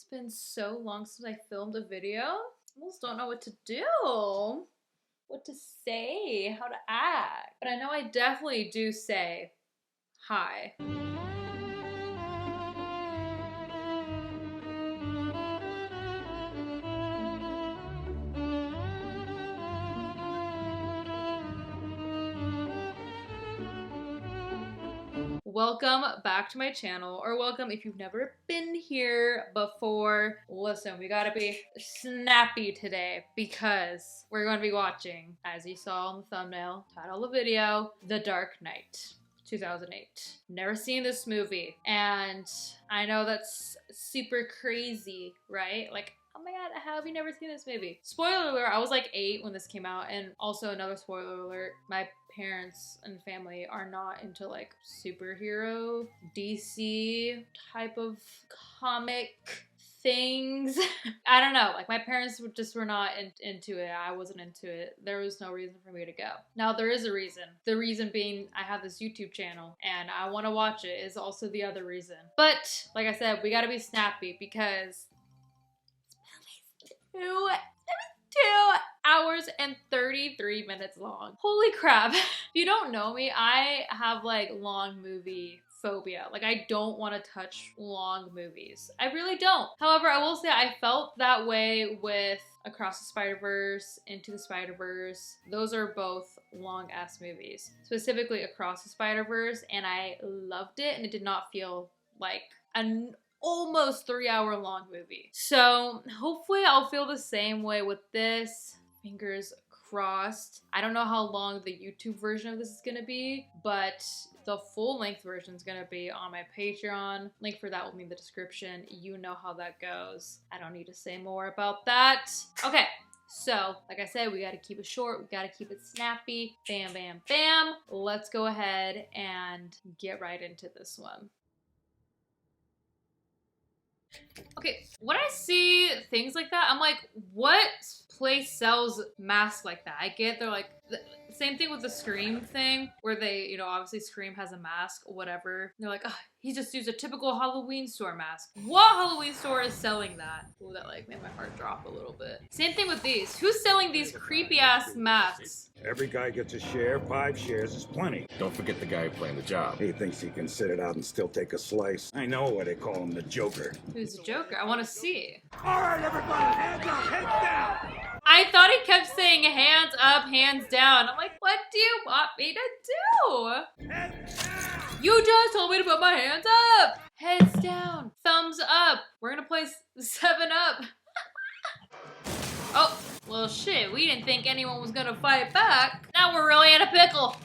been so long since I filmed a video. I almost don't know what to do. What to say, how to act. But I know I definitely do say hi. Welcome back to my channel, or welcome if you've never been here before. Listen, we gotta be snappy today because we're going to be watching, as you saw on the thumbnail, title of the video, The Dark Knight. 2008. Never seen this movie, and I know that's super crazy, right? Like, oh my god, how have you never seen this movie? Spoiler alert, I was like 8 when this came out, and also another spoiler alert, my parents and family are not into like superhero, DC type of comic things. I don't know, like my parents just were not into it. I wasn't into it. There was no reason for me to go. Now there is a reason. The reason being I have this YouTube channel and I want to watch it is also the other reason. But like I said, we gotta be snappy because 2 hours and 33 minutes long. Holy crap. If you don't know me, I have like long movie phobia. Like I don't want to touch long movies. I really don't. However, I will say I felt that way with Across the Spider-Verse, Into the Spider-Verse. Those are both long ass movies. Specifically Across the Spider-Verse, and I loved it, and it did not feel like an almost 3-hour long movie. So hopefully I'll feel the same way with this. Fingers crossed. I don't know how long the YouTube version of this is gonna be, but the full length version is gonna be on my Patreon. Link for that will be in the description. You know how that goes. I don't need to say more about that. Okay. So, like I said, we gotta keep it short, we gotta keep it snappy. Bam, bam, bam. Let's go ahead and get right into this one. Okay, when I see things like that, I'm like, what place sells masks like that? I get they're like, same thing with the Scream thing, where they, you know, obviously Scream has a mask, whatever. They're like, oh, he just used a typical Halloween store mask. What Halloween store is selling that? Ooh, that like made my heart drop a little bit. Same thing with these. Who's selling these creepy ass masks? Every guy gets a share, 5 shares is plenty. Don't forget the guy playing the job. He thinks he can sit it out and still take a slice. I know why they call him the Joker. Who's the Joker? I want to see. All right, everybody, hands up, heads down! I thought he kept saying hands up, hands down. I'm like, what do you want me to do? Heads down! You just told me to put my hands up! Heads down. Thumbs up. We're gonna play 7 Up. Oh, well shit, we didn't think anyone was gonna fight back. Now we're really in a pickle.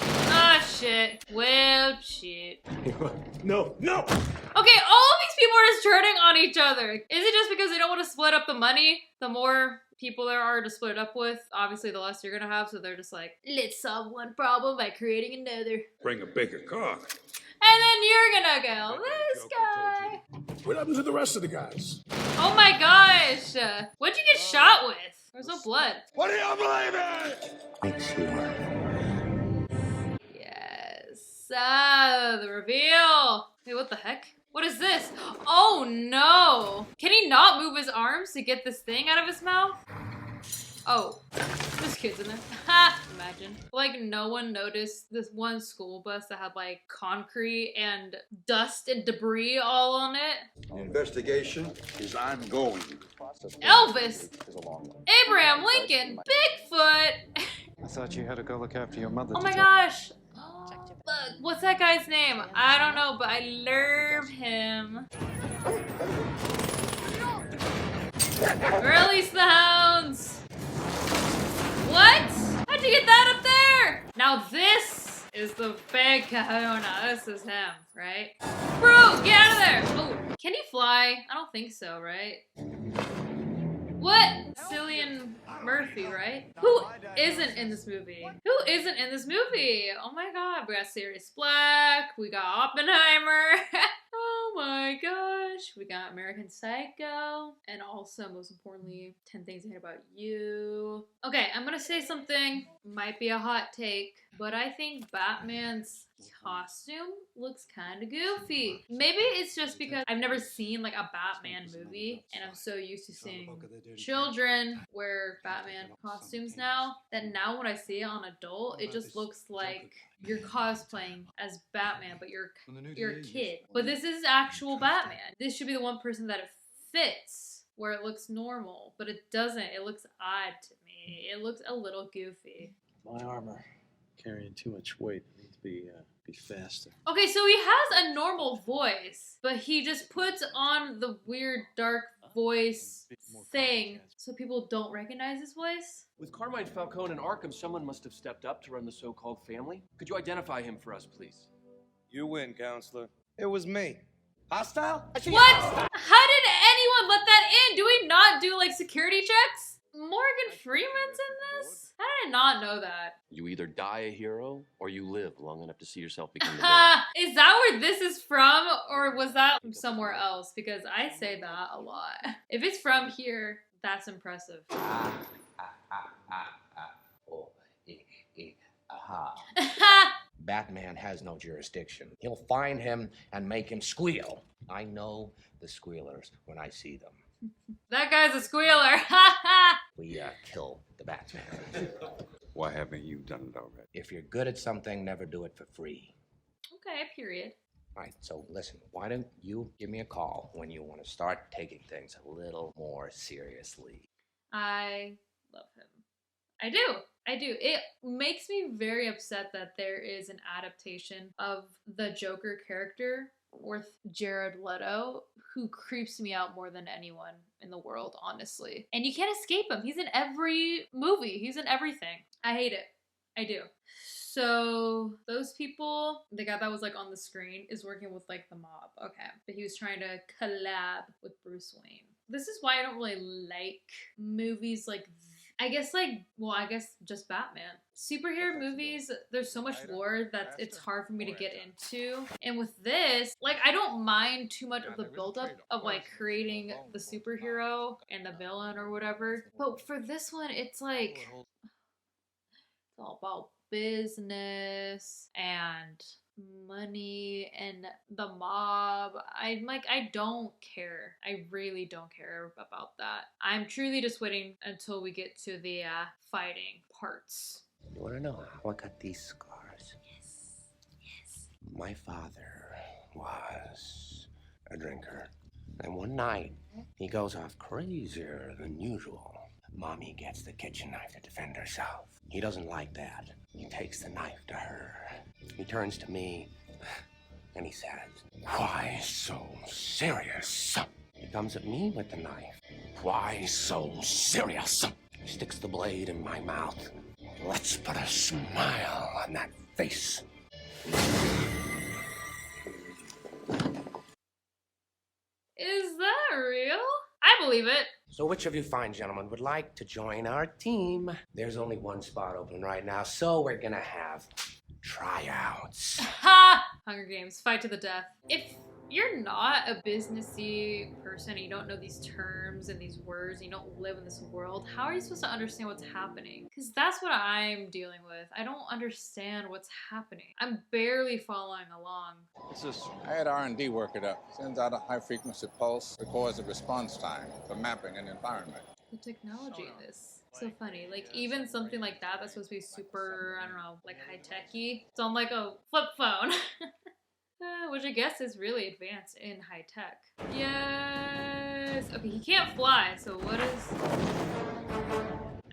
Ah, shit. Well, shit. No, no! Okay, all of these people are just turning on each other. Is it just because they don't want to split up the money? The more people there are to split up with, obviously the less you're gonna have, so they're just like, let's solve one problem by creating another. Bring a bigger car. And then you're gonna go, this guy. What happened to the rest of the guys? Oh my gosh. What'd you get shot with? There's no blood. What do you believe in? Make sure. Yes. The reveal. Wait, what the heck? What is this? Oh no. Can he not move his arms to get this thing out of his mouth? Oh, this kid's in there. Ha! Imagine. Like, no one noticed this one school bus that had, like, concrete and dust and debris all on it. The investigation is ongoing. Elvis! Abraham Lincoln! Bigfoot! I thought you had to go look after your mother. Oh my gosh! Oh, look, what's that guy's name? I don't know, but I love him. Release the hounds! What? How'd you get that up there? Now this is the big kahuna. This is him, right? Bro, get out of there! Oh, can he fly? I don't think so, right? What? Cillian Murphy, right? Who isn't in this movie? Who isn't in this movie? Oh my god, we got Sirius Black, we got Oppenheimer. Oh my gosh, we got American Psycho, and also, most importantly, 10 Things I Hate About You. Okay, I'm gonna say something, might be a hot take, but I think Batman's costume looks kind of goofy. Maybe it's just because I've never seen like a Batman movie and I'm so used to seeing children wear Batman costumes now that now when I see it on adult, it just looks like you're cosplaying as Batman, but you're a kid. But this is actual Batman. This should be the one person that it fits, where it looks normal, but it doesn't. It looks odd to me. It looks a little goofy. My armor carrying too much weight. I need to be faster. Okay, so he has a normal voice, but he just puts on the weird dark voice thing so people don't recognize his voice. With Carmine Falcone in Arkham, someone must have stepped up to run the so-called family. Could you identify him for us, please? You win, counselor. It was me. Hostile? What? How did anyone let that in? Do we not do like security checks? Morgan Freeman's in this? How did I not know that? You either die a hero or you live long enough to see yourself become the villain. Is that where this is from, or was that from somewhere else? Because I say that a lot. If it's from here, that's impressive. Batman has no jurisdiction. He'll find him and make him squeal. I know the squealers when I see them. That guy's a squealer. We kill the Batman. Why haven't you done it already? If you're good at something, never do it for free. Okay, period. All right, so listen, why don't you give me a call when you want to start taking things a little more seriously? I love him. I do. It makes me very upset that there is an adaptation of the Joker character with Jared Leto, who creeps me out more than anyone in the world, honestly. And you can't escape him. He's in every movie. He's in everything. I hate it. I do. So those people, the guy that was like on the screen is working with like the mob. Okay. But he was trying to collab with Bruce Wayne. This is why I don't really like movies like I guess just Batman. Superhero movies, there's so much lore that it's hard for me to get into. And with this, like I don't mind too much of the buildup of like creating the superhero and the villain or whatever. But for this one, it's like it's all about business and money and the mob. I don't care. I really don't care about that. I'm truly just waiting until we get to the fighting parts. You want to know how I got these scars? Yes. My father was a drinker. And one night, he goes off crazier than usual. Mommy gets the kitchen knife to defend herself. He doesn't like that. He takes the knife to her. He turns to me and he says, "Why so serious?" He comes at me with the knife. "Why so serious?" He sticks the blade in my mouth. Let's put a smile on that face. Is that real? I believe it. So which of you fine gentlemen would like to join our team? There's only one spot open right now, so we're gonna have tryouts. Ha! Hunger Games, fight to the death. If you're not a businessy person, and you don't know these terms and these words, and you don't live in this world, how are you supposed to understand what's happening? Because that's what I'm dealing with. I don't understand what's happening. I'm barely following along. I had R&D work it up. Sends out a high-frequency pulse, records a response time for mapping an environment. The technology in this. So funny. Like, even something like that that's supposed to be super, I don't know, like high-techy. It's on like a flip phone. Which I guess is really advanced in high tech. Yes! Okay, he can't fly, so what is...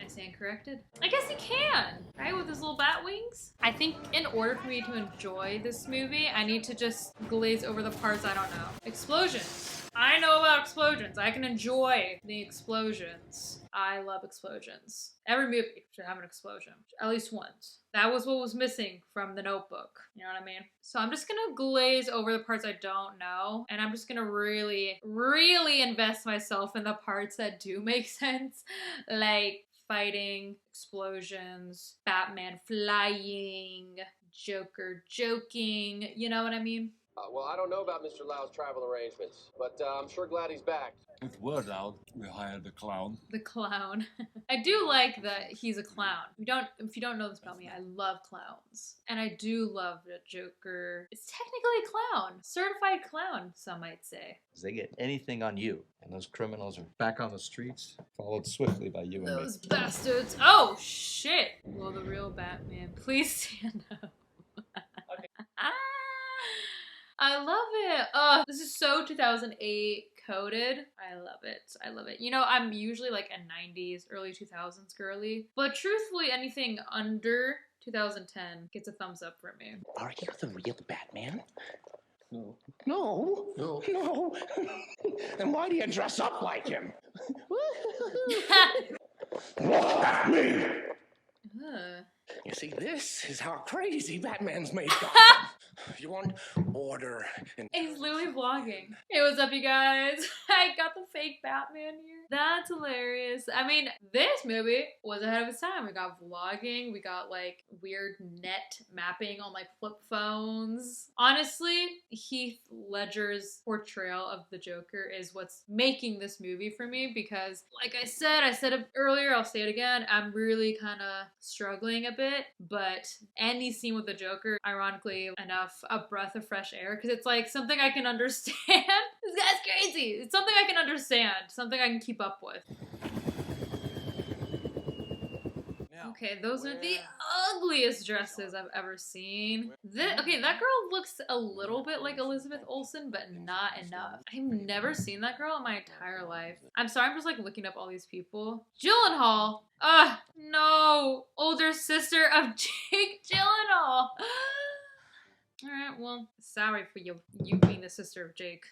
I stand corrected? I guess he can, right? With his little bat wings? I think in order for me to enjoy this movie, I need to just glaze over the parts I don't know. Explosions. I know about explosions. I can enjoy the explosions. I love explosions. Every movie should have an explosion, at least once. That was what was missing from The Notebook. You know what I mean? So I'm just gonna glaze over the parts I don't know, and I'm just gonna really, really invest myself in the parts that do make sense, like fighting, explosions, Batman flying, Joker joking, you know what I mean? Well, I don't know about Mr. Lau's travel arrangements, but I'm sure glad he's back. If word out, we hired the clown. The clown. I do like that he's a clown. If you don't know this about me, I love clowns. And I do love that Joker is technically a clown. Certified clown, some might say. They get anything on you, and those criminals are back on the streets, followed swiftly by you and me. Those bastards. Oh, shit. Will the real Batman please stand up? I love it. Oh, this is so 2008 coded. I love it. I love it. You know, I'm usually like a 90s, early 2000s girly, but truthfully, anything under 2010 gets a thumbs up from me. Are you the real Batman? No. No. No. No. Then why do you dress up like him? That's me. You see, this is how crazy Batman's made Gotham. You want order and He's literally vlogging. Hey, what's up, you guys? I got the fake Batman here. That's hilarious. I mean, this movie was ahead of its time. We got vlogging. We got like weird net mapping on like flip phones. Honestly, Heath Ledger's portrayal of the Joker is what's making this movie for me because, like I said it earlier, I'll say it again, I'm really kind of struggling a bit, but any scene with the Joker, ironically enough, a breath of fresh air because it's like something I can understand. This guy's crazy. It's something I can understand, something I can keep up with. Okay, those are the ugliest dresses I've ever seen. Okay, that girl looks a little bit like Elizabeth Olsen, but not enough. I've never seen that girl in my entire life. I'm sorry, I'm just like looking up all these people. Gyllenhaal! Ugh, no! Older sister of Jake Gyllenhaal! Alright, well, sorry for you being the sister of Jake.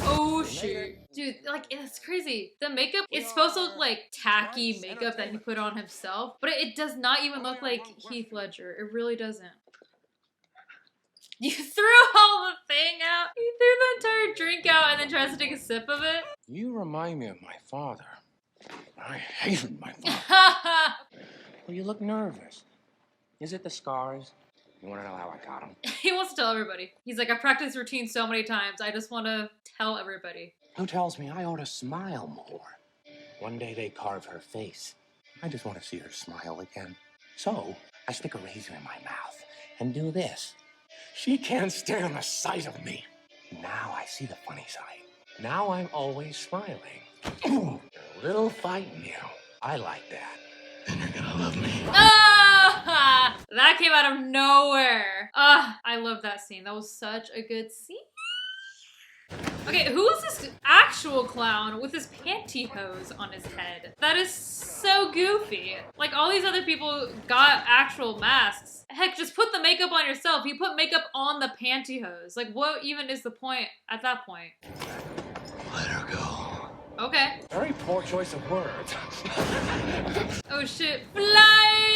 Oh shit. Dude, like, it's crazy. The makeup is supposed to look like tacky makeup that he put on himself, but it does not even look like Heath Ledger. It really doesn't. You threw all the thing out? You threw the entire drink out and then tries to take a sip of it? You remind me of my father. I hated my father. Well, you look nervous. Is it the scars? You want to know how I got them? He wants to tell everybody. He's like, I practiced routine so many times. I just want to tell everybody. Who tells me I ought to smile more? One day they carve her face. I just want to see her smile again. So I stick a razor in my mouth and do this. She can't stand the sight of me. Now I see the funny side. Now I'm always smiling. A little fight in you. I like that. Then you're gonna love me. Ah! That came out of nowhere. Ah, I love that scene. That was such a good scene. Okay, who is this actual clown with his pantyhose on his head? That is so goofy. Like, all these other people got actual masks. Heck, just put the makeup on yourself. You put makeup on the pantyhose. Like, what even is the point at that point? Let her go. Okay. Very poor choice of words. Oh shit. Fly!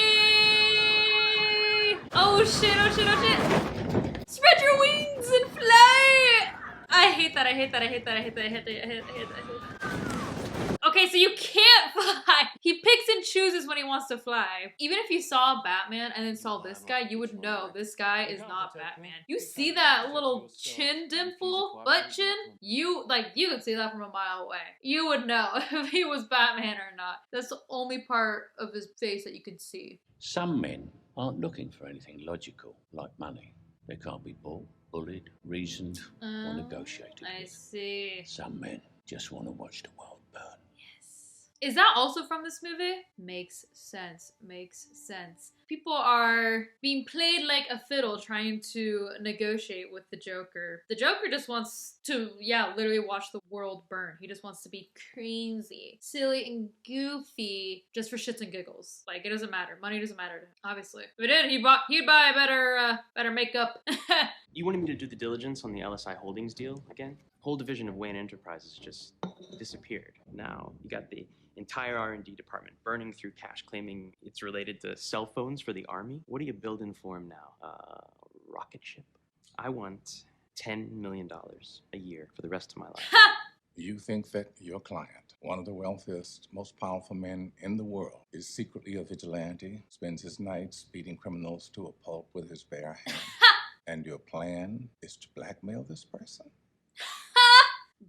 Oh shit, oh shit, oh shit. Spread your wings and fly! I hate that, I hate that, I hate that, I hate that, I hate that, I hate that, I hate that. Okay, so you can't fly. He picks and chooses when he wants to fly. Even if you saw Batman and then saw this guy, you would know this guy is not Batman. You see that little chin dimple, butt chin? You could see that from a mile away. You would know if he was Batman or not. That's the only part of his face that you could see. Some men aren't looking for anything logical, like money. They can't be bought, bullied, reasoned, or negotiated I with. see. Some men just want to watch the world burn. Is that also from this movie? Makes sense. Makes sense. People are being played like a fiddle trying to negotiate with the Joker. The Joker just wants to, literally watch the world burn. He just wants to be crazy, silly, and goofy just for shits and giggles. Like, it doesn't matter. Money doesn't matter to him, obviously. If it did, he'd buy better makeup. You wanted me to do the diligence on the LSI Holdings deal again? Whole division of Wayne Enterprises just disappeared. Now you got the entire R&D department burning through cash, claiming it's related to cell phones for the army. What are you building for him now? Rocket ship? I want $10 million a year for the rest of my life. You think that your client, one of the wealthiest, most powerful men in the world, is secretly a vigilante, spends his nights beating criminals to a pulp with his bare hands, And your plan is to blackmail this person?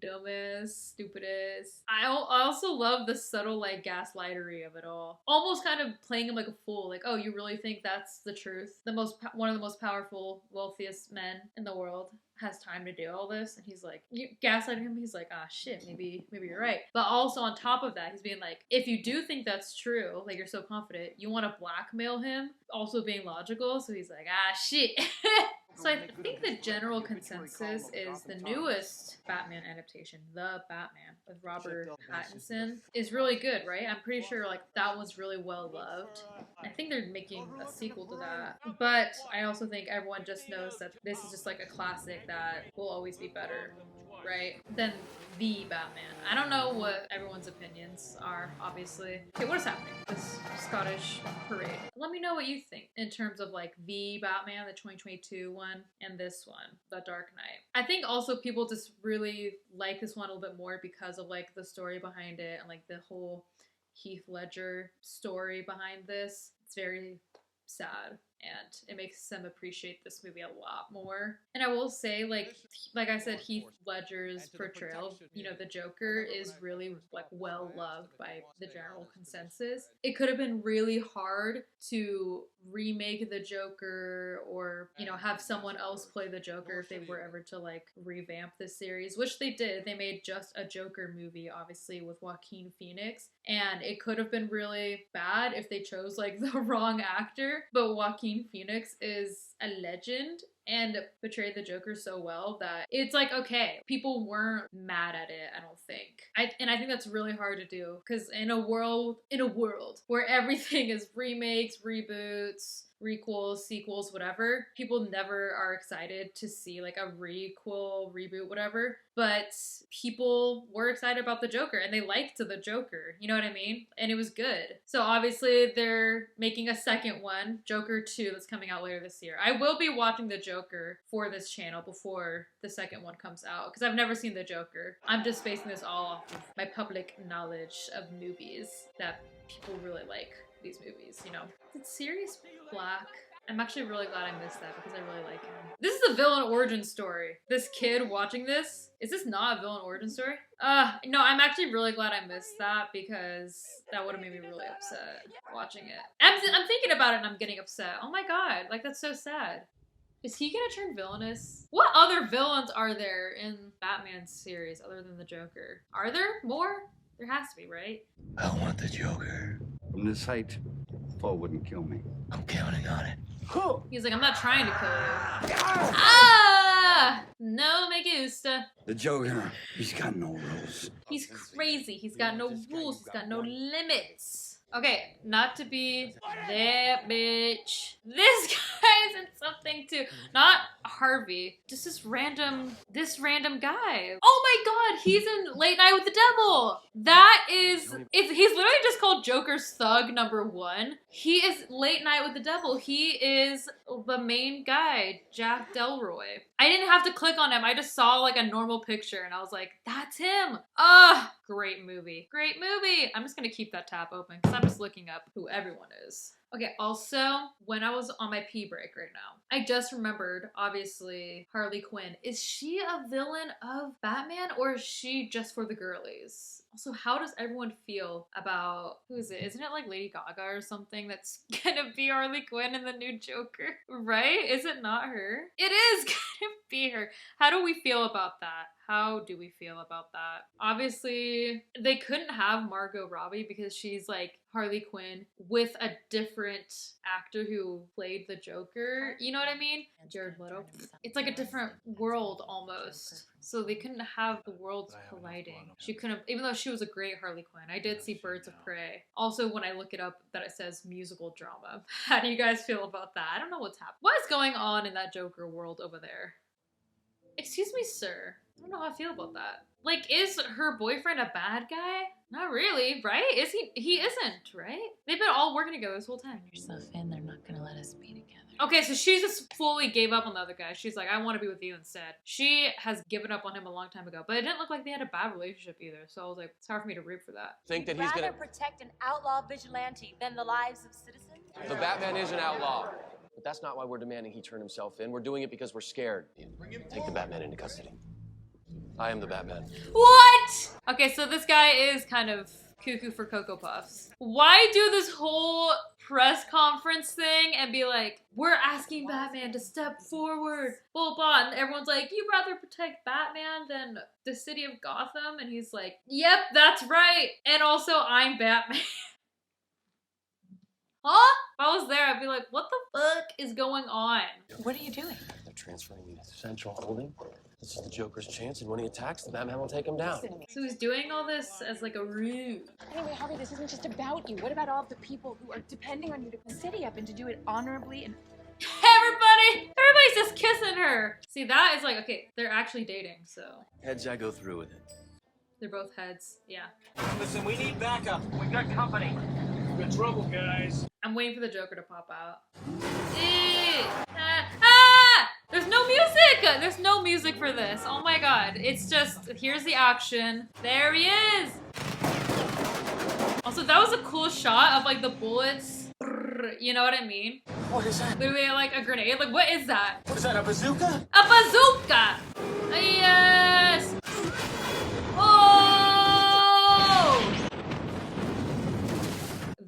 Dumbest, stupidest. I also love the subtle like gaslightery of it all. Almost kind of playing him like a fool. Like, oh, you really think that's the truth? One of the most powerful, wealthiest men in the world has time to do all this, and he's like, you gaslighting him. He's like, ah, shit, maybe you're right. But also on top of that, he's being like, if you do think that's true, like you're so confident, you want to blackmail him. Also being logical, so he's like, ah, shit. So I think the general consensus is the newest Batman adaptation, The Batman, with Robert Pattinson, is really good, right? I'm pretty sure like that was really well loved. I think they're making a sequel to that. But I also think everyone just knows that this is just like a classic that will always be better, right, than the Batman. I don't know what everyone's opinions are, obviously. Okay, what is happening? This Scottish parade. Let me know what you think in terms of like the Batman, the 2022 one, and this one, The Dark Knight. I think also people just really like this one a little bit more because of like the story behind it and like the whole Heath Ledger story behind this. It's very sad, and it makes them appreciate this movie a lot more. And I will say, like I said, Heath Ledger's portrayal, you know, the Joker, is really like well loved by the general consensus. It could have been really hard to remake the Joker or, you know, have someone else play the Joker if they were ever to like revamp this series, which they did. They made just a Joker movie, obviously, with Joaquin Phoenix, and it could have been really bad if they chose like the wrong actor, but Joaquin Phoenix is a legend and portrayed the Joker so well that it's like, okay, people weren't mad at it, I don't think. I think that's really hard to do, because in a world where everything is remakes, reboots, requels, sequels, whatever, people never are excited to see like a requel, reboot, whatever, but people were excited about the Joker and they liked the Joker, you know what I mean? And it was good. So obviously they're making a second one, Joker 2, that's coming out later this year. I will be watching the Joker for this channel before the second one comes out, because I've never seen the Joker. I'm just basing this all off of my public knowledge of movies that people really like. These movies, you know. Is it Sirius Black? I'm actually really glad I missed that because I really like him. This is a villain origin story. This kid watching this, is this not a villain origin story? No, I'm actually really glad I missed that because that would have made me really upset watching it. I'm thinking about it and I'm getting upset. Oh my god, like that's so sad. Is he gonna turn villainous? What other villains are there in Batman's series other than the Joker? Are there more? There has to be, right? I want the Joker. From this height, Paul wouldn't kill me. I'm counting on it. He's like, I'm not trying to kill you. Ah! No me gusta. The Joker, he's got no rules. He's crazy. He's got no rules. He's got no limits. Okay, not to be that bitch. This guy's in something too. Not Harvey. Just this random guy. Oh my god, he's in Late Night with the Devil. That is, he's literally just called Joker's Thug #1. He is Late Night with the Devil. He is the main guy, Jack Delroy. I didn't have to click on him. I just saw like a normal picture and I was like, that's him. Ah, great movie. Great movie. I'm just gonna keep that tab open because I'm just looking up who everyone is. Okay, also, when I was on my pee break right now, I just remembered, obviously, Harley Quinn. Is she a villain of Batman or is she just for the girlies? Also, how does everyone feel about, who is it? Isn't it like Lady Gaga or something that's gonna be Harley Quinn in the new Joker? Right? Is it not her? It is gonna be her. How do we feel about that? How do we feel about that? Obviously, they couldn't have Margot Robbie because she's like Harley Quinn with a different actor who played the Joker. You know what I mean? Jared Leto. It's like a different world almost. So they couldn't have the worlds colliding. She couldn't, even though she was a great Harley Quinn. I did see Birds of Prey. Also, when I look it up, that it says musical drama. How do you guys feel about that? I don't know what's happening. What is going on in that Joker world over there? Excuse me, sir. I don't know how I feel about that. Like, is her boyfriend a bad guy? Not really, right? Is he? He isn't, right? They've been all working together this whole time. You're so thin, they're not gonna let us be together. Okay, so she just fully gave up on the other guy. She's like, I want to be with you instead. She has given up on him a long time ago, but it didn't look like they had a bad relationship either. So I was like, it's hard for me to root for that. Think that he's gonna protect an outlaw vigilante than the lives of citizens? The Batman is an outlaw. But that's not why we're demanding he turn himself in. We're doing it because we're scared. Take the Batman into custody. I am the Batman. What? Okay, so this guy is kind of cuckoo for Cocoa Puffs. Why do this whole press conference thing and be like, we're asking Batman to step forward, blah, blah, and everyone's like, you'd rather protect Batman than the city of Gotham? And he's like, yep, that's right. And also, I'm Batman. Huh? If I was there, I'd be like, what the fuck is going on? What are you doing? They're transferring me to Central Holding. This is the Joker's chance, and when he attacks, the Batman will take him down. So he's doing all this as like a ruse. Anyway, Harvey, this isn't just about you. What about all of the people who are depending on you to put the city up and to do it honorably and... Everybody's just kissing her. See, that is like, okay, they're actually dating, so. Heads, I go through with it. They're both heads, yeah. Listen, we need backup. We got company. We got trouble, guys. I'm waiting for the Joker to pop out. There's no music! There's no music for this. Oh my god. It's just, here's the action. There he is! Also, that was a cool shot of like the bullets. You know what I mean? What is that? Literally like a grenade. Like, what is that? What is that, a bazooka? A bazooka! Yes! Oh!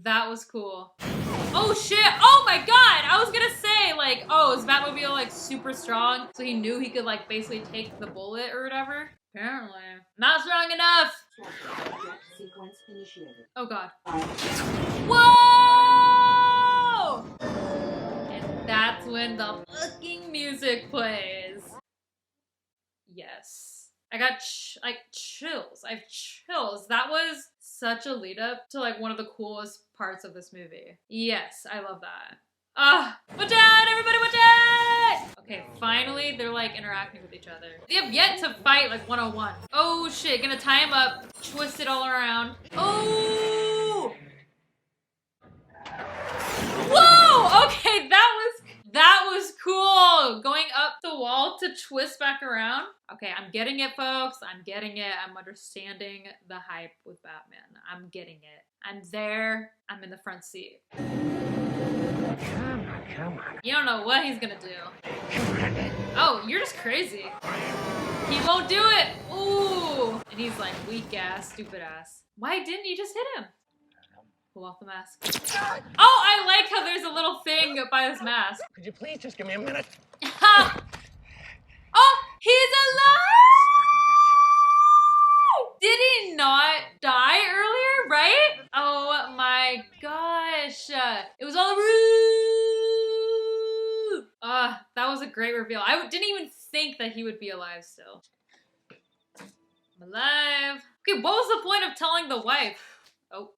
That was cool. Oh shit! Oh my god! I was gonna say, like, oh, is Batmobile like super strong? So he knew he could like basically take the bullet or whatever? Apparently. Not strong enough! Oh god. Whoa! And that's when the fucking music plays. Yes. I got chills. I have chills. That was such a lead up to like one of the coolest parts of this movie. Yes, I love that. Watch out, everybody, watch out! Okay, finally they're like interacting with each other. They have yet to fight like 101. Oh shit, gonna tie him up, twist it all around. Oh! Whoa! Okay, that was cool. Going up the wall to twist back around. Okay, I'm getting it, folks. I'm getting it. I'm understanding the hype with Batman. I'm getting it. I'm there. I'm in the front seat. Come on. You don't know what he's gonna do. Oh, you're just crazy. He won't do it. Ooh. And he's like, weak ass, stupid ass. Why didn't you just hit him? Pull off the mask. Oh, I like how there's a little thing by this mask. Could you please just give me a minute? Oh, he's alive! Did he not die earlier, right? Oh my gosh. It was all a ruse! That was a great reveal. I didn't even think that he would be alive still. I'm alive. Okay, what was the point of telling the wife? Oh.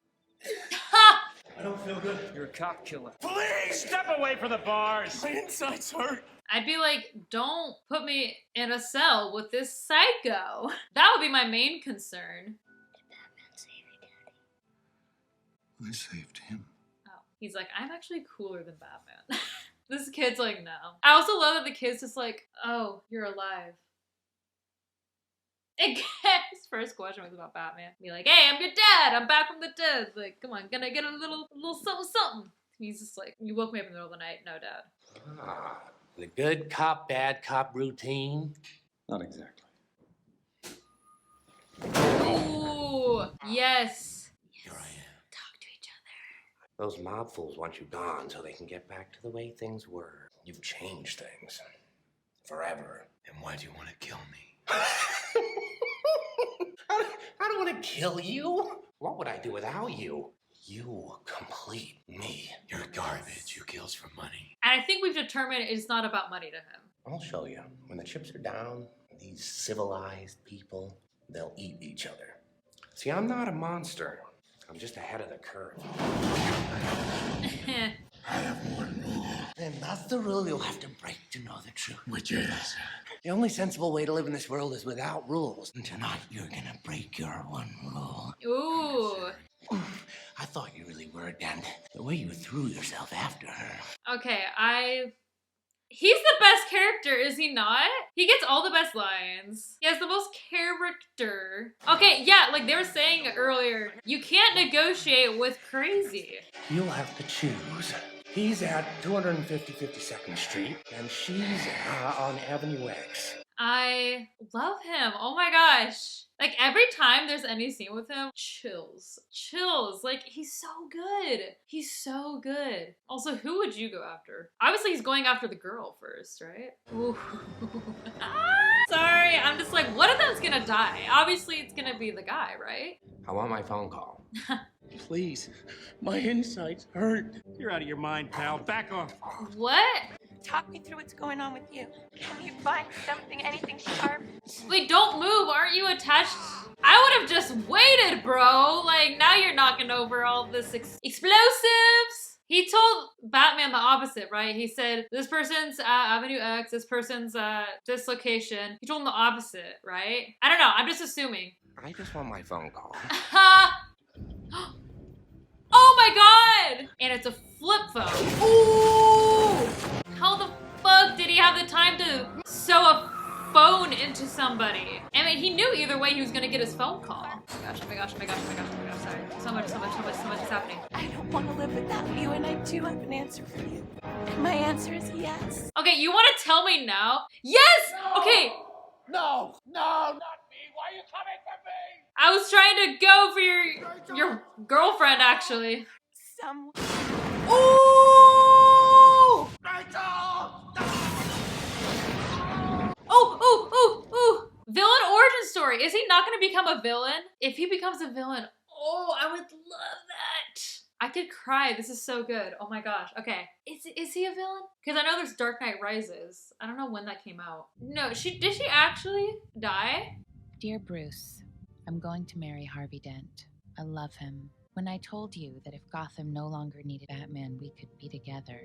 I don't feel good. You're a cop killer. Please step away from the bars. My insides hurt. I'd be like, don't put me in a cell with this psycho. That would be my main concern. Did Batman save you, Daddy? I saved him. Oh, he's like, I'm actually cooler than Batman. This kid's like, no. I also love that the kid's just like, oh, you're alive. And his first question was about Batman. Be like, hey, I'm your dad. I'm back from the dead. Like, come on, gonna get a little something, something. He's just like, you woke me up in the middle of the night. No, Dad. The good cop, bad cop routine? Not exactly. Ooh, yes. Here I am. Talk to each other. Those mob fools want you gone so they can get back to the way things were. You've changed things. Forever. And why do you want to kill me? I don't want to kill you. What would I do without you? You complete me. You're garbage. You kills for money. And I think we've determined it's not about money to him. I'll show you. When the chips are down, these civilized people, they'll eat each other. See, I'm not a monster. I'm just ahead of the curve. I have one rule. And that's the rule you'll have to break to know the truth. Which is? The only sensible way to live in this world is without rules. And tonight you're gonna break your one rule. Ooh. I thought you really were, Dan. The way you threw yourself after her. Okay, he's the best character, is he not? He gets all the best lines. He has the most character. Okay, yeah, like they were saying earlier, you can't negotiate with crazy. You'll have to choose He's at 250 52nd Street, and she's on Avenue X. I love him. Oh my gosh. Like every time there's any scene with him, chills. Chills. Like he's so good. He's so good. Also, who would you go after? Obviously he's going after the girl first, right? Ooh. Sorry, I'm just like, one of them's gonna die. Obviously it's gonna be the guy, right? I want my phone call. Please, my insides hurt. You're out of your mind, pal. Back off. What? Talk me through what's going on with you. Can you find something, anything sharp? Wait, don't move. Aren't you attached? I would have just waited, bro. Like, now you're knocking over all this explosives. He told Batman the opposite, right? He said, this person's Avenue X, this person's this location. He told him the opposite, right? I don't know. I'm just assuming. I just want my phone call. Oh my god! And it's a flip phone. Ooh! How the fuck did he have the time to sew a phone into somebody? I mean, he knew either way he was gonna get his phone call. Oh my gosh, oh my gosh, oh my gosh, oh my gosh, oh my gosh, sorry. So much is happening. I don't want to live without you, and I do have an answer for you. And my answer is yes. Okay, you wanna tell me now? Yes! No! Okay. No, not me. Why are you coming for me? I was trying to go for your girlfriend, actually. Someone. Ooh! Ooh! Villain origin story. Is he not gonna become a villain? If he becomes a villain, oh, I would love that. I could cry. This is so good. Oh my gosh. Okay. Is he a villain? Because I know there's Dark Knight Rises. I don't know when that came out. No, did she actually die? Dear Bruce, I'm going to marry Harvey Dent. I love him. When I told you that if Gotham no longer needed Batman, we could be together,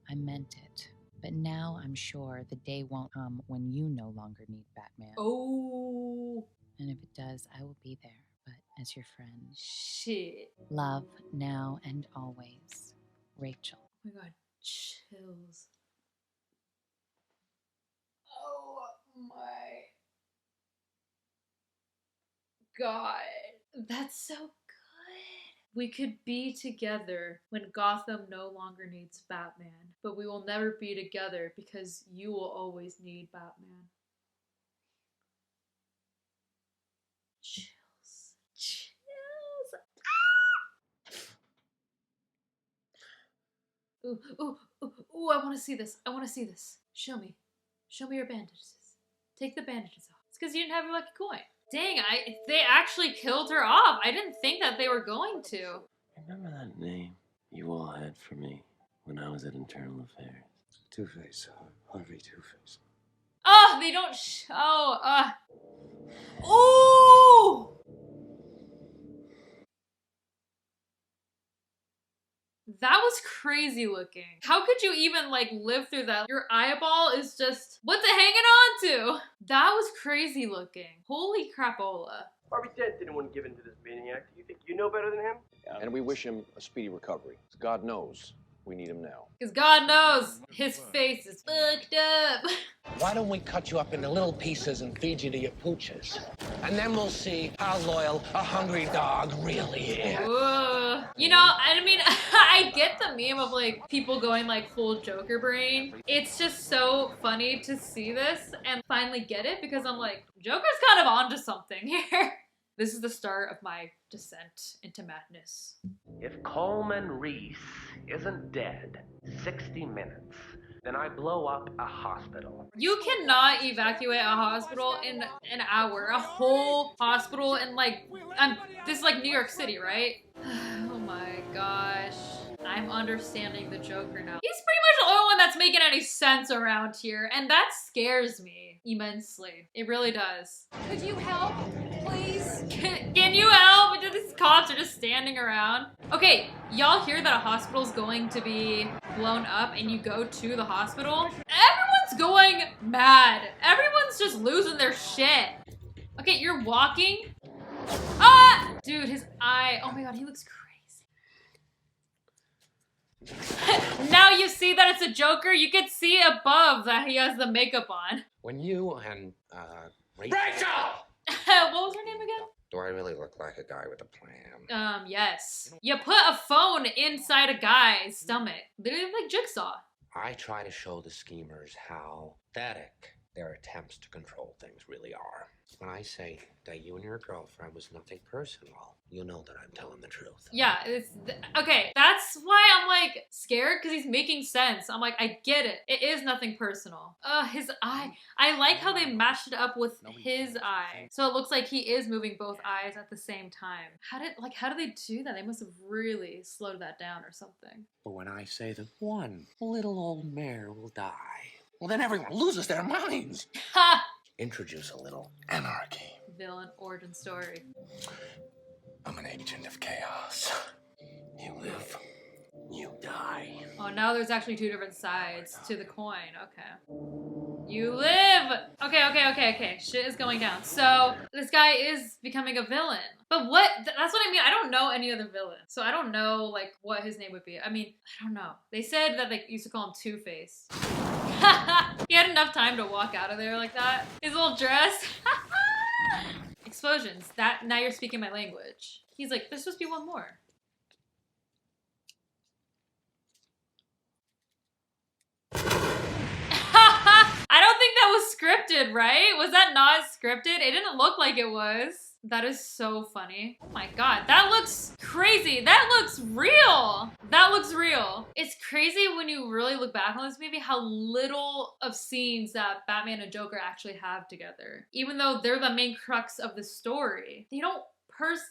I meant it. But now I'm sure the day won't come when you no longer need Batman. Oh. And if it does, I will be there, but as your friend. Shit. Love, now and always. Rachel. Oh my god, chills. Oh my god. That's so good. We could be together when Gotham no longer needs Batman, but we will never be together because you will always need Batman. Chills. Chills. Ah! Ooh, I want to see this. I want to see this. Show me. Show me your bandages. Take the bandages off. It's because you didn't have your lucky coin. Dang, they actually killed her off. I didn't think that they were going to. Remember that name you all had for me when I was at Internal Affairs? Two-Face. Harvey Two-Face. Oh, they don't show. Ooh! That was crazy looking. How could you even like live through that? Your eyeball is just, what's it hanging on to? That was crazy looking. Holy crapola. Harvey Dent didn't want to give in to this maniac. Do you think you know better than him? And we wish him a speedy recovery. God knows we need him now. Because God knows his face is fucked up. Why don't we cut you up into little pieces and feed you to your pooches? And then we'll see how loyal a hungry dog really is. Ooh. You know, I mean, I get the meme of like people going like full Joker brain. It's just so funny to see this and finally get it because I'm like, Joker's kind of onto something here. This is the start of my descent into madness. If Coleman Reese isn't dead 60 minutes, then I blow up a hospital. You cannot evacuate a hospital in an hour. A whole hospital in like, this is like New York City, right? Oh my gosh. I'm understanding the Joker now. He's pretty much the only one that's making any sense around here, and that scares me immensely. It really does. Could you help, please? Can you help? These cops are just standing around. Okay, y'all hear that a hospital's going to be blown up and you go to the hospital? Everyone's going mad. Everyone's just losing their shit. Okay, you're walking. Ah! Dude, his eye. Oh my god, he looks crazy. Now you see that it's a Joker. You can see above that he has the makeup on. When you and Rachel! What was her name again? Do I really look like a guy with a plan? Yes. You put a phone inside a guy's stomach. Literally like Jigsaw. I try to show the schemers how pathetic their attempts to control things really are. When I say that you and your girlfriend was nothing personal, you know that I'm telling the truth. Yeah, okay, that's why I'm like scared, because he's making sense. I'm like, I get it. It is nothing personal. His eye. I like how they matched it up with his eye. So it looks like he is moving both eyes at the same time. How do they do that? They must have really slowed that down or something. But when I say that one little old mare will die, well, then everyone loses their minds. Ha! Introduce a little anarchy. Villain origin story. I'm an agent of chaos. You live, you die. Oh, now there's actually two different sides to the coin. Okay. You live! Okay. Shit is going down. So, this guy is becoming a villain. But what? That's what I mean. I don't know any other villain. So I don't know, like, what his name would be. I mean, I don't know. They said that they used to call him Two-Face. He had enough time to walk out of there like that. His little dress. Explosions. Now you're speaking my language. He's like, there's supposed to be one more. I don't think that was scripted, right? Was that not scripted? It didn't look like it was. That is so funny. Oh my god, that looks crazy. That looks real. That looks real. It's crazy when you really look back on this movie how little of scenes that Batman and Joker actually have together. Even though they're the main crux of the story. They don't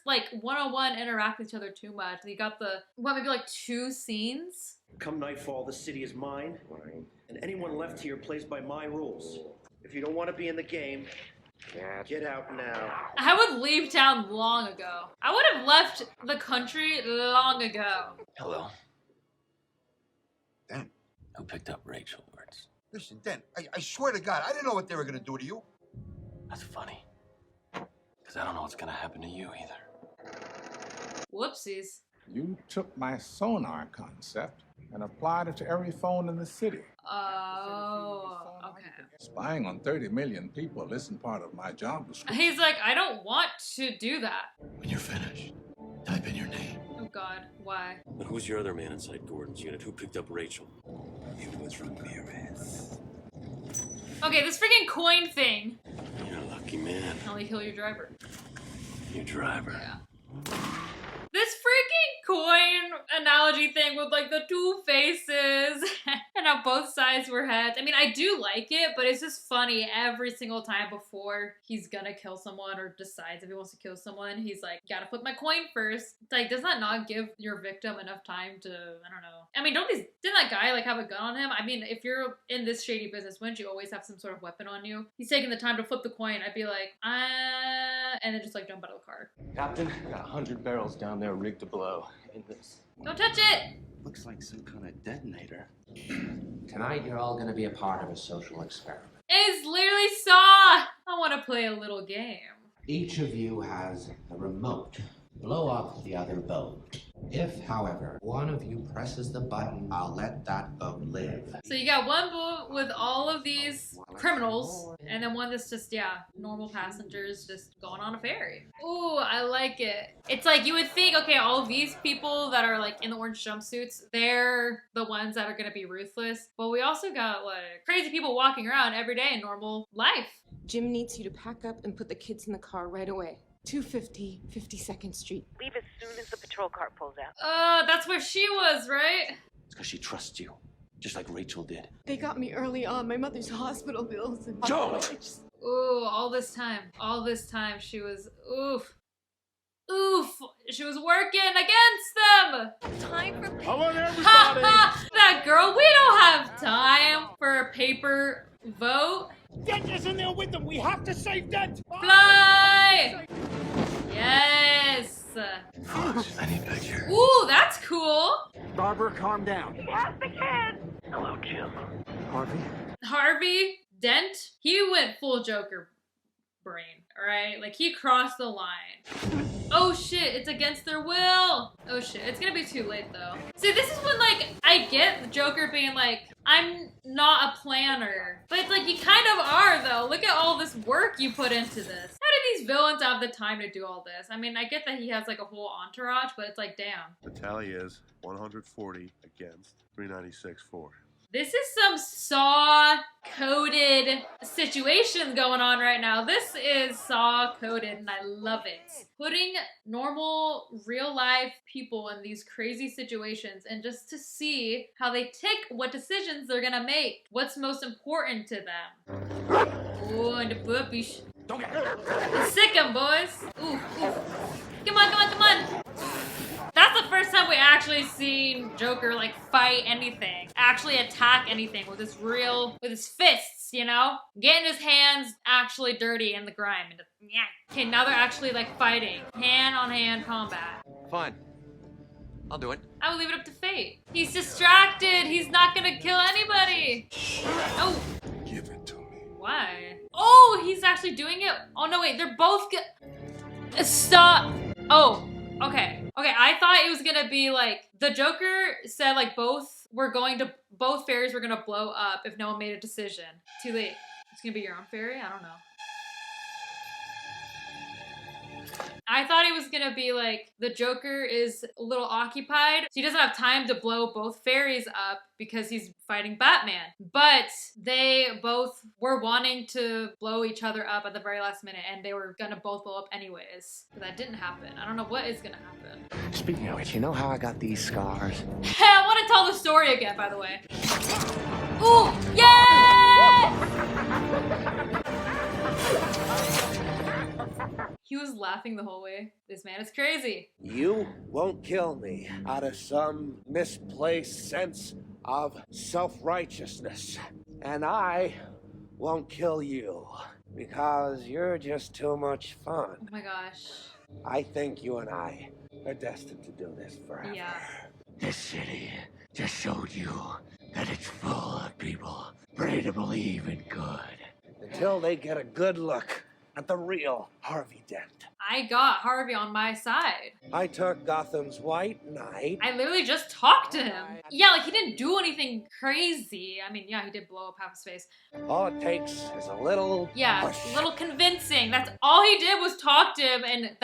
like one-on-one interact with each other too much. You got maybe like 2 scenes? Come nightfall, the city is mine, and anyone left here plays by my rules. If you don't want to be in the game, get out now. I would leave town long ago. I would have left the country long ago. Hello. Dan, who picked up Rachel words? Listen, Dan, I swear to God, I didn't know what they were gonna do to you. That's funny. Because I don't know what's gonna happen to you either. Whoopsies. You took my sonar concept and applied it to every phone in the city. Oh, okay. Spying on 30 million people isn't part of my job description. He's like, I don't want to do that. When you're finished, type in your name. Oh god, why? But who's your other man inside Gordon's unit? Who picked up Rachel? It was Ramirez. Okay, this freaking coin thing. You're a lucky man. Only kill your driver. Your driver. Yeah. This freaking coin analogy thing with like the 2 faces and how both sides were heads. I mean, I do like it, but it's just funny every single time before he's gonna kill someone or decides if he wants to kill someone. He's like, gotta flip my coin first. It's like, does that not give your victim enough time to, I don't know. I mean, didn't that guy like have a gun on him? I mean, if you're in this shady business, wouldn't you always have some sort of weapon on you? He's taking the time to flip the coin. I'd be like, and then just like jump out of the car. Captain, got 100 barrels down there rigged to blow. In this. Don't touch it! Looks like some kind of detonator. Tonight, you're all gonna be a part of a social experiment. It's literally Saw! I want to play a little game. Each of you has a remote. Blow up the other boat. If, however, one of you presses the button, I'll let that boat live. So you got one boat with all of these criminals, and then one that's just, normal passengers just going on a ferry. Ooh, I like it. It's like, you would think, okay, all of these people that are like in the orange jumpsuits, they're the ones that are gonna be ruthless. But we also got like crazy people walking around every day in normal life. Jim needs you to pack up and put the kids in the car right away. 250 52nd Street. Leave as soon as the patrol car pulls out. That's where she was, right? It's because she trusts you, just like Rachel did. They got me early on. My mother's hospital bills. And Joe! Ooh, all this time she was, oof, she was working against them. Time for paper. Come on, everybody! That girl, we don't have time for a paper vote. Dent is in there with them. We have to save Dent. Fly! Yes. I need picture. Ooh, that's cool. Barbara, calm down. Yes, the kids. Hello, Jim. Harvey Dent, he went full Joker brain, alright? Like, he crossed the line. Oh shit, it's against their will. Oh shit, it's gonna be too late though. See, this is when like, I get the Joker being like, I'm not a planner. But it's like, you kind of are though. Look at all this work you put into this. How like these villains have the time to do all this. I mean, I get that he has like a whole entourage, but it's like, damn. The tally is 140 against 396 for. This is some Saw-coded situation going on right now. This is Saw-coded, and I love it. Putting normal, real-life people in these crazy situations, and just to see how they tick, what decisions they're gonna make, what's most important to them. Ooh, and the puppies. Sick 'em, boys. Ooh, ooh. Come on, come on, come on. That's the first time we actually seen Joker like fight anything, actually attack anything with his fists, you know? Getting his hands actually dirty in the grime. And yeah. Okay, now they're actually like fighting. Hand-on-hand combat. Fine. I'll do it. I will leave it up to fate. He's distracted. He's not gonna kill anybody. Oh. Give it to me. Why? Oh, he's actually doing it? Oh no, wait, they're both stop. Oh. Okay, I thought it was gonna be like, the Joker said like both fairies were gonna blow up if no one made a decision. Too late. It's gonna be your own fairy? I don't know. I thought it was gonna be like, the Joker is a little occupied, so he doesn't have time to blow both fairies up because he's fighting Batman. But they both were wanting to blow each other up at the very last minute, and they were gonna both blow up anyways. But that didn't happen. I don't know what is gonna happen. Speaking of which, you know how I got these scars? I want to tell the story again, by the way. Ooh, yeah! He was laughing the whole way. This man is crazy. You won't kill me out of some misplaced sense of self-righteousness. And I won't kill you because you're just too much fun. Oh my gosh. I think you and I are destined to do this forever. Yeah. This city just showed you that it's full of people ready to believe in good. Until they get a good look at the real Harvey Dent. I got Harvey on my side. I took Gotham's White Knight. I literally just talked to him. Yeah, like he didn't do anything crazy. I mean, yeah, he did blow up half his face. All it takes is a little push. A little convincing. That's all he did, was talk to him and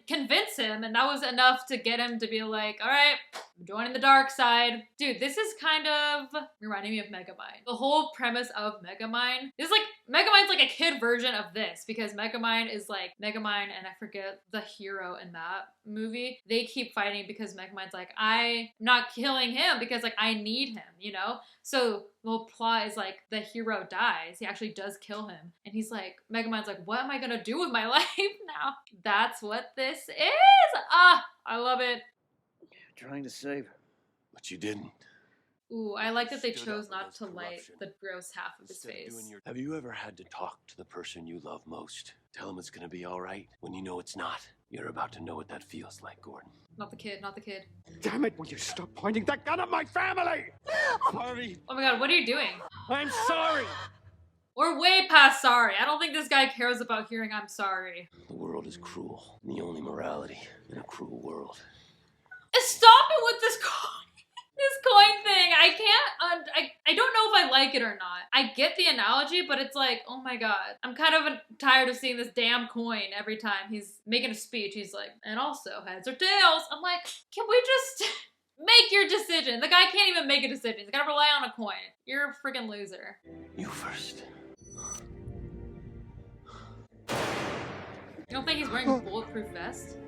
convince him, and that was enough to get him to be like, all right, I'm joining the dark side. Dude, this is kind of reminding me of Megamind. The whole premise of Megamind. This is like, Megamind's like a kid version of this, because Megamind is like, Megamind, and I forget the hero in that movie. They keep fighting because Megamind's like, I'm not killing him because like I need him, you know? So the whole plot is like, the hero dies. He actually does kill him. And he's like, Megamind's like, what am I gonna do with my life now? That's what this is. Ah, I love it. Trying to save her. But you didn't. Ooh, I like that they chose not to light the gross half of his face. Have you ever had to talk to the person you love most? Tell them it's gonna be all right when you know it's not. You're about to know what that feels like, Gordon. Not the kid, not the kid. Damn it, will you stop pointing that gun at my family? Harvey! Oh my god, what are you doing? I'm sorry! We're way past sorry. I don't think this guy cares about hearing I'm sorry. The world is cruel. The only morality in a cruel world. Stop it with this coin thing. I can't, I don't know if I like it or not. I get the analogy, but it's like, oh my god. I'm kind of tired of seeing this damn coin every time he's making a speech. He's like, and also heads or tails. I'm like, can we just make your decision? The guy can't even make a decision. He's gotta rely on a coin. You're a freaking loser. You first. You don't think he's wearing a bulletproof vest?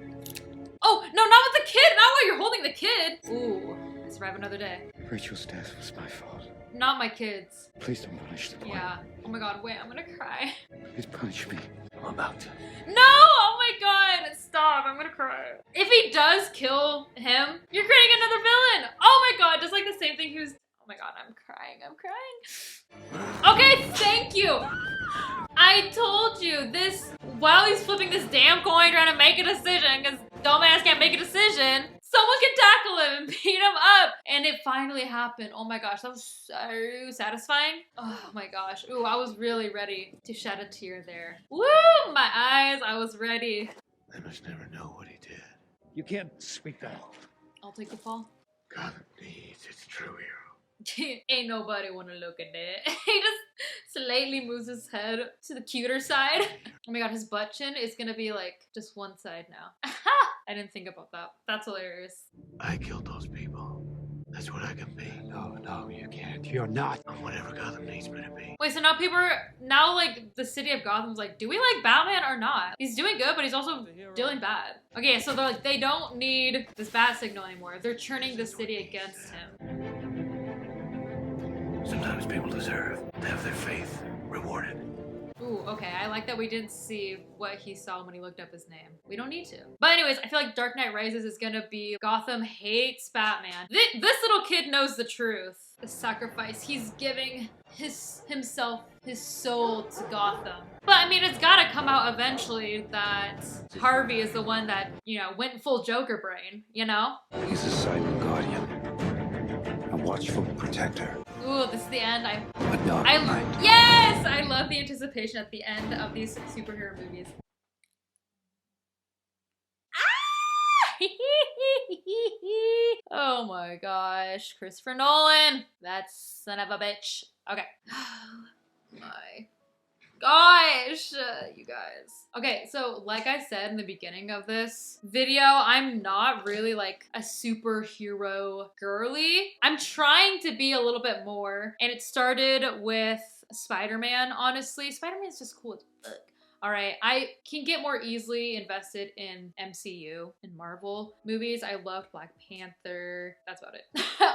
Oh, no, not with the kid! Not while you're holding the kid! Ooh, I survive another day. Rachel's death was my fault. Not my kids. Please don't punish the boy. Yeah. Oh my god, wait, I'm gonna cry. Please punish me. I'm about to. No! Oh my god! Stop, I'm gonna cry. If he does kill him, you're creating another villain! Oh my god, just like the same thing he was... Oh my god, I'm crying. Okay, thank you! I told you, this... While he's flipping this damn coin trying to make a decision, because dumbass can't make a decision, someone can tackle him and beat him up! And it finally happened. Oh my gosh, that was so satisfying. Oh my gosh. Ooh, I was really ready to shed a tear there. Woo! My eyes, I was ready. I must never know what he did. You can't sweep that. I'll take the fall. Gotham needs its true hero. Ain't nobody wanna look at it. He just slightly moves his head to the cuter side. Oh my god, his butt chin is gonna be like just one side now. I didn't think about that. That's hilarious. I killed those people. That's what I can be. No, you can't. You're not. I'm whatever Gotham needs me to be. Wait, so now people are, now like the city of Gotham's like, do we like Batman or not? He's doing good, but he's also doing bad. Okay, so they're like, they don't need this bat signal anymore. They're turning the city against him. Sometimes people deserve to have their faith rewarded. Ooh, okay, I like that we didn't see what he saw when he looked up his name. We don't need to. But anyways, I feel like Dark Knight Rises is gonna be Gotham hates Batman. This little kid knows the truth. The sacrifice he's giving himself, his soul to Gotham. But I mean, it's gotta come out eventually that Harvey is the one that, you know, went full Joker brain, you know? He's a silent guardian, a watchful protector. Ooh, this is the end. Knight. Yes! I love the anticipation at the end of these superhero movies. Ah! Oh my gosh, Christopher Nolan. That son of a bitch. Okay. Oh my gosh, you guys. Okay, so like I said in the beginning of this video, I'm not really like a superhero girly. I'm trying to be a little bit more, and it started with Spider-Man, honestly. Spider-Man's just cool as fuck. All right, I can get more easily invested in MCU and Marvel movies. I loved Black Panther. That's about it,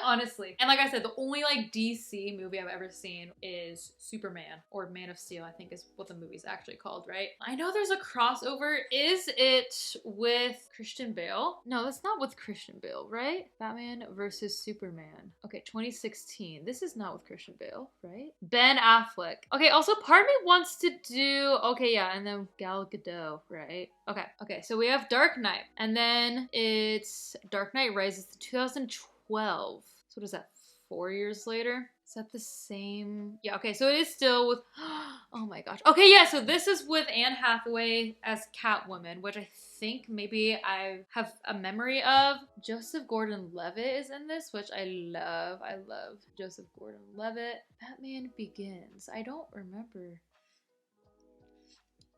honestly. And like I said, the only like DC movie I've ever seen is Superman, or Man of Steel, I think is what the movie's actually called, right? I know there's a crossover. Is it with Christian Bale? No, that's not with Christian Bale, right? Batman versus Superman. Okay, 2016. This is not with Christian Bale, right? Ben Affleck. Okay, also part of me wants to do, okay, yeah, and then Gal Gadot, right? Okay, so we have Dark Knight, and then it's Dark Knight Rises 2012. So what is that, 4 years later? Is that the same? Yeah, okay, so it is still with, oh my gosh. Okay, yeah, so this is with Anne Hathaway as Catwoman, which I think maybe I have a memory of. Joseph Gordon-Levitt is in this, which I love. I love Joseph Gordon-Levitt. Batman Begins. I don't remember.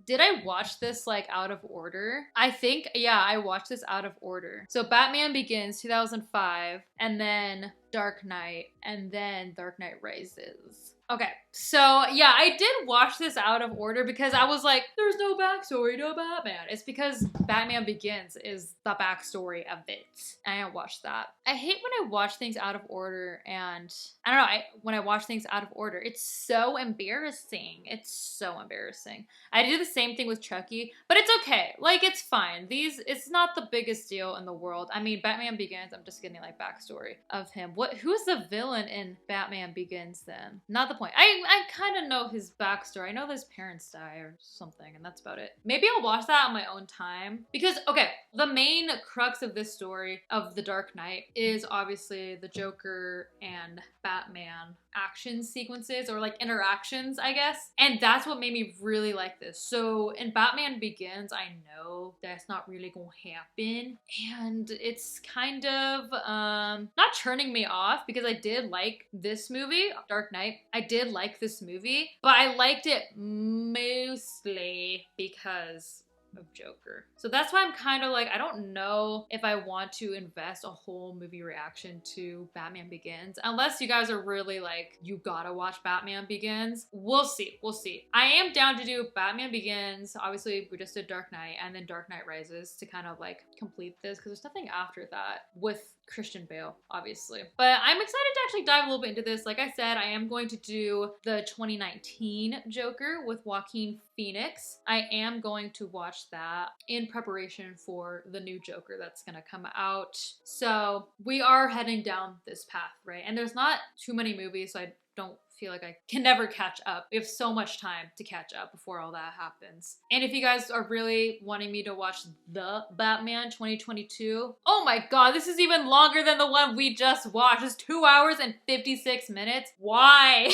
Did I watch this like out of order? I think, yeah, I watched this out of order. So Batman Begins 2005, and then Dark Knight, and then Dark Knight Rises. Okay, so yeah, I did watch this out of order because I was like, there's no backstory to Batman. It's because Batman Begins is the backstory of it. I didn't watch that. I hate when I watch things out of order, and I don't know, when I watch things out of order, it's so embarrassing. It's so embarrassing. I do the same thing with Chucky, but it's okay. Like, it's fine. It's not the biggest deal in the world. I mean, Batman Begins, I'm just getting like backstory of him. Who's the villain in Batman Begins then? Not the point. I kind of know his backstory. I know that his parents die or something, and that's about it. Maybe I'll watch that on my own time because, okay, the main crux of this story of The Dark Knight is obviously the Joker and Batman action sequences, or like interactions, I guess. And that's what made me really like this. So in Batman Begins, I know that's not really gonna happen. And it's kind of not turning me off because I did like this movie, Dark Knight. I did like this movie, but I liked it mostly because of Joker. So that's why I'm kind of like, I don't know if I want to invest a whole movie reaction to Batman Begins, unless you guys are really like, you gotta watch Batman Begins. We'll see, we'll see. I am down to do Batman Begins. Obviously, we just did Dark Knight, and then Dark Knight Rises to kind of like complete this, because there's nothing after that with Christian Bale, obviously. But I'm excited to actually dive a little bit into this. Like I said, I am going to do the 2019 Joker with Joaquin Phoenix. I am going to watch that in preparation for the new Joker that's gonna come out. So we are heading down this path, right? And there's not too many movies, so I don't feel like I can never catch up. We have so much time to catch up before all that happens. And if you guys are really wanting me to watch the Batman 2022, oh my god, this is even longer than the one we just watched. It's 2 hours and 56 minutes. Why?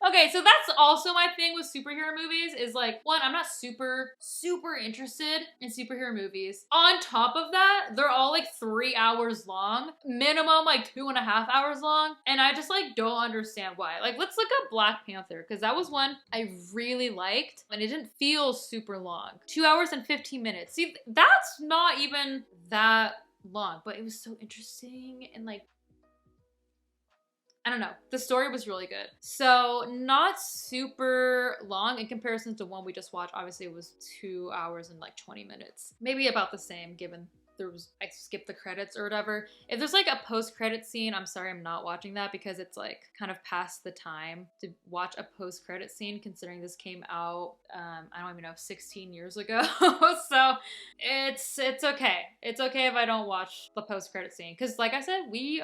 Okay, so that's also my thing with superhero movies is like, one, I'm not super interested in superhero movies. On top of that, they're all like 3 hours long, minimum like 2.5 hours long. And I just like don't understand why. Like, let's look up Black Panther, because that was one I really liked and it didn't feel super long. 2 hours and 15 minutes. See, that's not even that long, but it was so interesting and like, I don't know. The story was really good. So not super long in comparison to one we just watched. Obviously it was 2 hours and like 20 minutes. Maybe about the same given I skipped the credits or whatever. If there's like a post-credit scene, I'm sorry I'm not watching that because it's like kind of past the time to watch a post-credit scene considering this came out, I don't even know, 16 years ago. So it's okay. It's okay if I don't watch the post-credit scene because like I said, we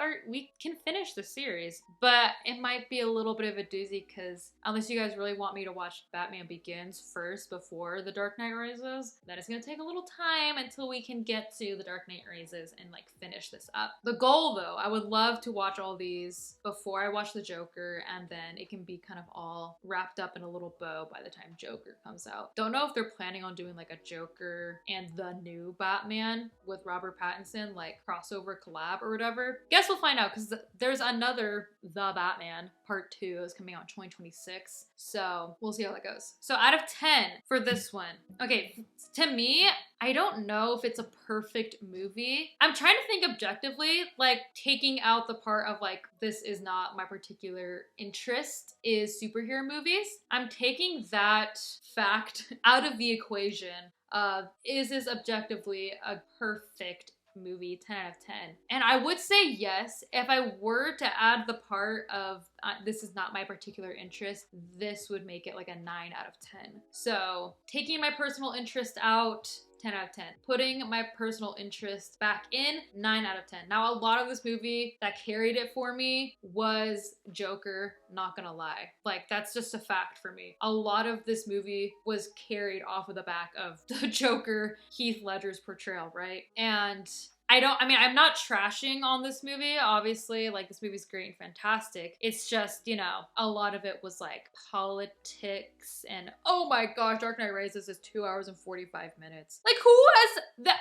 can finish the series, but it might be a little bit of a doozy because unless you guys really want me to watch Batman Begins first before The Dark Knight Rises, then it's gonna take a little time until we can get to The Dark Knight Rises and like finish this up. The goal though, I would love to watch all these before I watch the Joker and then it can be kind of all wrapped up in a little bow by the time Joker comes out. Don't know if they're planning on doing like a Joker and the new Batman with Robert Pattinson, like crossover collab or whatever. Guess we'll find out because there's another The Batman Part 2 is coming out in 2026. So we'll see how that goes. So out of 10 for this one. Okay, to me, I don't know if it's a perfect movie. I'm trying to think objectively, like taking out the part of like, this is not my particular interest is superhero movies. I'm taking that fact out of the equation of, is this objectively a perfect movie, 10 out of 10? And I would say yes. If I were to add the part of this is not my particular interest, this would make it like a 9 out of 10. So taking my personal interest out, 10 out of 10. Putting my personal interest back in, 9 out of 10. Now, a lot of this movie that carried it for me was Joker, not gonna lie. Like, that's just a fact for me. A lot of this movie was carried off of the back of the Joker, Heath Ledger's portrayal, right? And I'm not trashing on this movie, obviously, like this movie's great and fantastic. It's just, you know, a lot of it was like politics and oh my gosh, Dark Knight Rises is 2 hours and 45 minutes. Like who has that?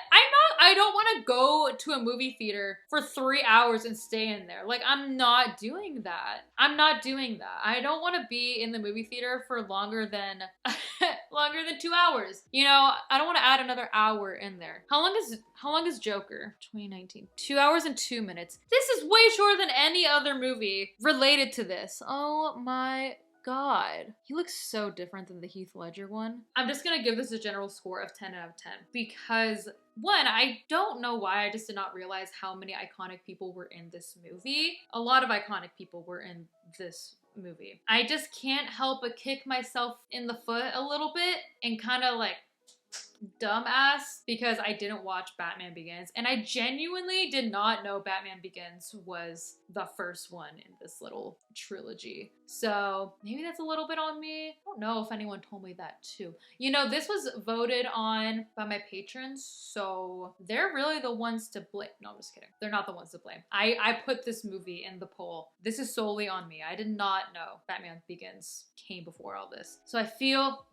I don't want to go to a movie theater for 3 hours and stay in there. Like I'm not doing that. I'm not doing that. I don't want to be in the movie theater for longer than 2 hours. You know, I don't want to add another hour in there. How long is Joker? 2019. 2 hours and 2 minutes. This is way shorter than any other movie related to this. Oh my God. He looks so different than the Heath Ledger one. I'm just gonna give this a general score of 10 out of 10 because one, I don't know why I just did not realize how many iconic people were in this movie. A lot of iconic people were in this movie. I just can't help but kick myself in the foot a little bit and kind of like dumbass because I didn't watch Batman Begins and I genuinely did not know Batman Begins was the first one in this little trilogy. So maybe that's a little bit on me. I don't know if anyone told me that too. You know, this was voted on by my patrons, so they're really the ones to blame. No, I'm just kidding. They're not the ones to blame. I put this movie in the poll. This is solely on me. I did not know Batman Begins came before all this. So I feel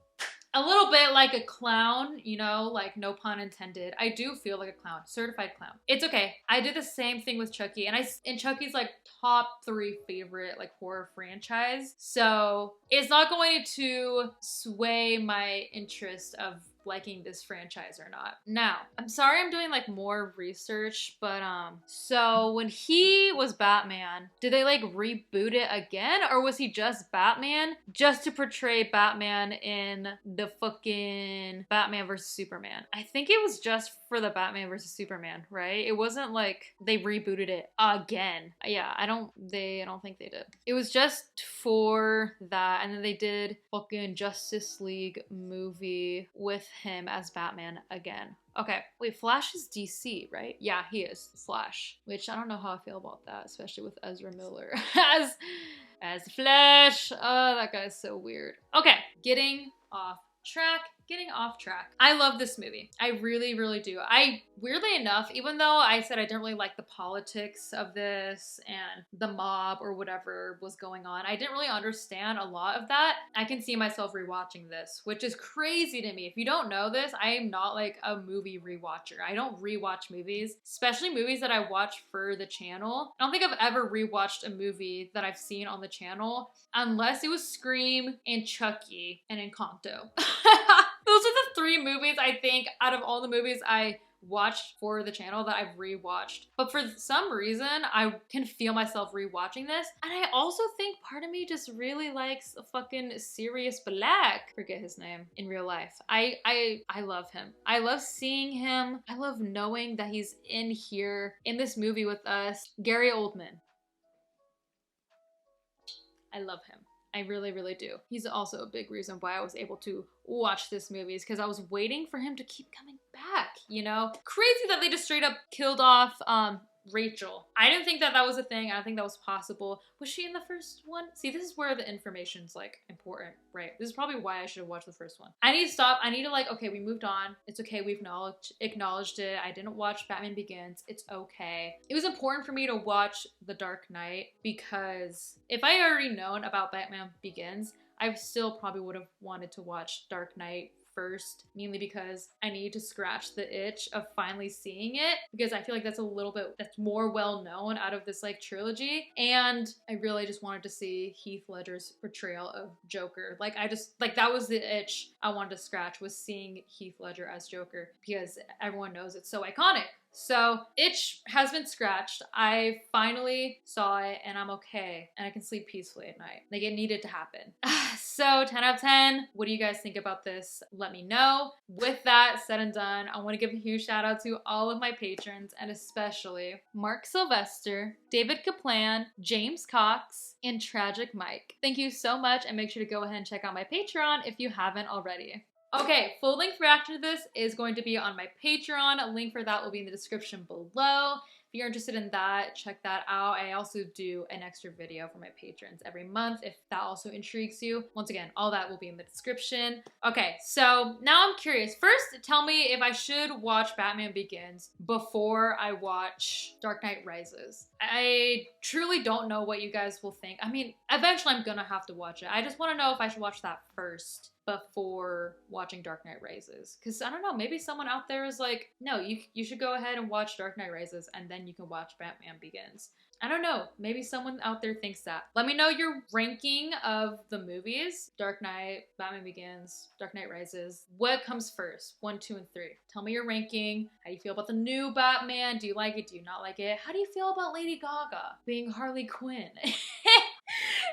a little bit like a clown, you know, like no pun intended. I do feel like a clown, certified clown. It's okay. I did the same thing with Chucky and Chucky's like top 3 favorite like horror franchise. So it's not going to sway my interest of liking this franchise or not. Now, I'm sorry I'm doing like more research, but so when he was Batman, did they like reboot it again or was he just Batman just to portray Batman in the fucking Batman vs Superman? I think it was just for the Batman vs Superman, right? It wasn't like they rebooted it again. Yeah, I don't think they did. It was just for that and then they did fucking Justice League movie with him as Batman again. Okay, wait, Flash is DC, right? Yeah, he is Flash, which I don't know how I feel about that, especially with Ezra Miller as Flash. Oh, that guy's so weird. Okay, getting off track. getting off track. I love this movie. I really, really do. Weirdly enough, even though I said I didn't really like the politics of this and the mob or whatever was going on, I didn't really understand a lot of that. I can see myself rewatching this, which is crazy to me. If you don't know this, I am not like a movie rewatcher. I don't rewatch movies, especially movies that I watch for the channel. I don't think I've ever rewatched a movie that I've seen on the channel unless it was Scream and Chucky and Encanto. Those are the three movies I think out of all the movies I watched for the channel that I've rewatched. But for some reason, I can feel myself rewatching this. And I also think part of me just really likes fucking Sirius Black. Forget his name in real life. I love him. I love seeing him. I love knowing that he's in here in this movie with us. Gary Oldman. I love him. I really, really do. He's also a big reason why I was able to watch this movie, is because I was waiting for him to keep coming back, you know? Crazy that they just straight up killed off Rachel. I didn't think that that was a thing. I don't think that was possible. Was she in the first one? See, this is where the information's like important, right? This is probably why I should have watched the first one. I need to stop. I need to like, okay, we moved on. It's okay. We've acknowledged it. I didn't watch Batman Begins. It's okay. It was important for me to watch The Dark Knight because if I had already known about Batman Begins, I still probably would have wanted to watch Dark Knight first, mainly because I need to scratch the itch of finally seeing it, because I feel like that's a little bit, that's more well known out of this like trilogy. And I really just wanted to see Heath Ledger's portrayal of Joker. Like that was the itch I wanted to scratch, was seeing Heath Ledger as Joker, because everyone knows it's so iconic. So itch has been scratched. I finally saw it and I'm okay and I can sleep peacefully at night. Like, it needed to happen. So 10 out of 10. What do you guys think about this? Let me know. With that said and done, I want to give a huge shout out to all of my patrons, and especially Mark Sylvester, David Kaplan, James Cox, and Tragic Mike. Thank you so much, and make sure to go ahead and check out my Patreon if you haven't already. Okay, full length reaction to this is going to be on my Patreon. A link for that will be in the description below. If you're interested in that, check that out. I also do an extra video for my patrons every month if that also intrigues you. Once again, all that will be in the description. Okay, so now I'm curious. First, tell me if I should watch Batman Begins before I watch Dark Knight Rises. I truly don't know what you guys will think. I mean, eventually I'm gonna have to watch it. I just want to know if I should watch that first before watching Dark Knight Rises. Because I don't know, maybe someone out there is like, no, you should go ahead and watch Dark Knight Rises and then you can watch Batman Begins. I don't know, maybe someone out there thinks that. Let me know your ranking of the movies. Dark Knight, Batman Begins, Dark Knight Rises. What comes first? 1, 2, and 3. Tell me your ranking. How do you feel about the new Batman? Do you like it? Do you not like it? How do you feel about Lady Gaga being Harley Quinn?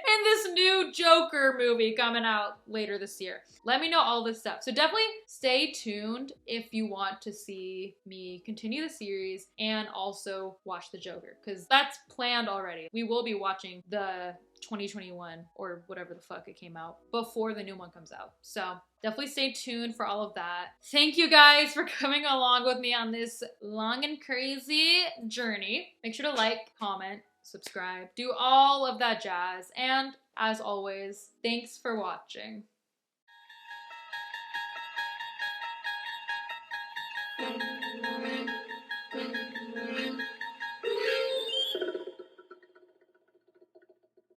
In this new Joker movie coming out later this year. Let me know all this stuff. So definitely stay tuned if you want to see me continue the series and also watch the Joker, because that's planned already. We will be watching the 2021 or whatever the fuck it came out before the new one comes out. So definitely stay tuned for all of that. Thank you guys for coming along with me on this long and crazy journey. Make sure to like, comment, subscribe, do all of that jazz, and as always, thanks for watching. Thank you.